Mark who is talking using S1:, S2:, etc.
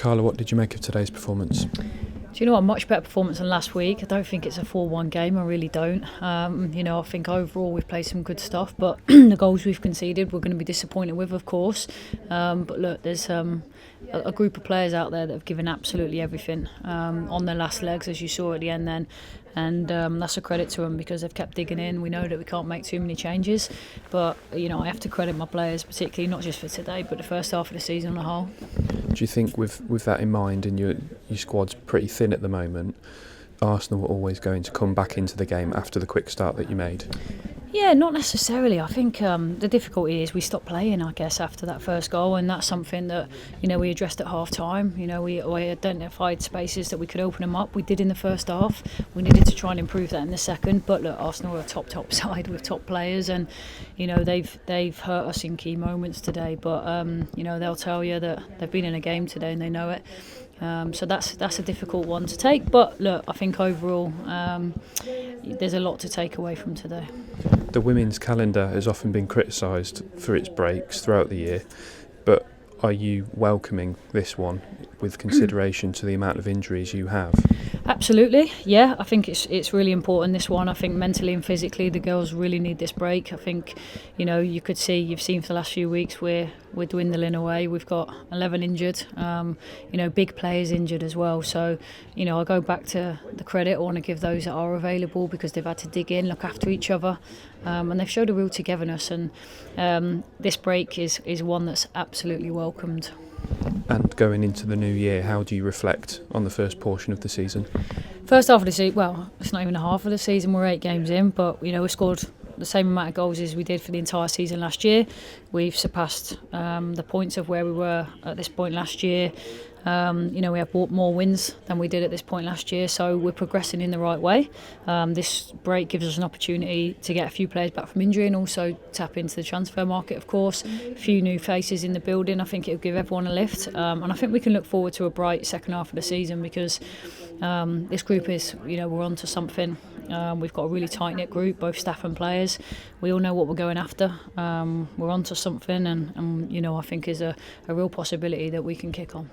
S1: Carla, what did you make of today's performance?
S2: Do you know what? A much better performance than last week. I don't think it's a 4-1 game. I really don't. I think overall we've played some good stuff, but the goals we've conceded we're going to be disappointed with, of course. But look, there's a group of players out there that have given absolutely everything on their last legs, as you saw at the end then. And that's a credit to them because they've kept digging in. We know that we can't make too many changes, but I have to credit my players, particularly not just for today, but the first half of the season on the whole.
S1: Do you think with that in mind, and your squad's pretty thin at the moment, Arsenal are always going to come back into the game after the quick start that you made?
S2: Yeah, not necessarily. I think the difficulty is we stopped playing, I guess, after that first goal, and that's something that we addressed at half time. We identified spaces that we could open them up. We did in the first half. We needed to try and improve that in the second. But look, Arsenal are a top side with top players, and they've hurt us in key moments today. But they'll tell you that they've been in a game today and they know it. So that's a difficult one to take. But look, I think overall there's a lot to take away from today.
S1: The women's calendar has often been criticised for its breaks throughout the year, but are you welcoming this one with consideration to the amount of injuries you have?
S2: Absolutely, yeah. I think it's really important, this one. I think mentally and physically the girls really need this break. I think you've seen for the last few weeks we're dwindling away. We've got 11 injured, big players injured as well. So I go back to the credit I want to give those that are available because they've had to dig in, look after each other, and they've showed a real togetherness, and this break is one that's absolutely welcomed.
S1: And going into the new year, how do you reflect on the first portion of the season?
S2: First half of the season, well, it's not even a half of the season, we're 8 games in, but we scored the same amount of goals as we did for the entire season last year. We've surpassed the points of where we were at this point last year. We have more wins than we did at this point last year, so we're progressing in the right way. This break gives us an opportunity to get a few players back from injury and also tap into the transfer market, of course. A few new faces in the building. I think it'll give everyone a lift, and I think we can look forward to a bright second half of the season because this group is, we're on to something. We've got a really tight-knit group, both staff and players. We all know what we're going after. We're on to something, and I think is a real possibility that we can kick on.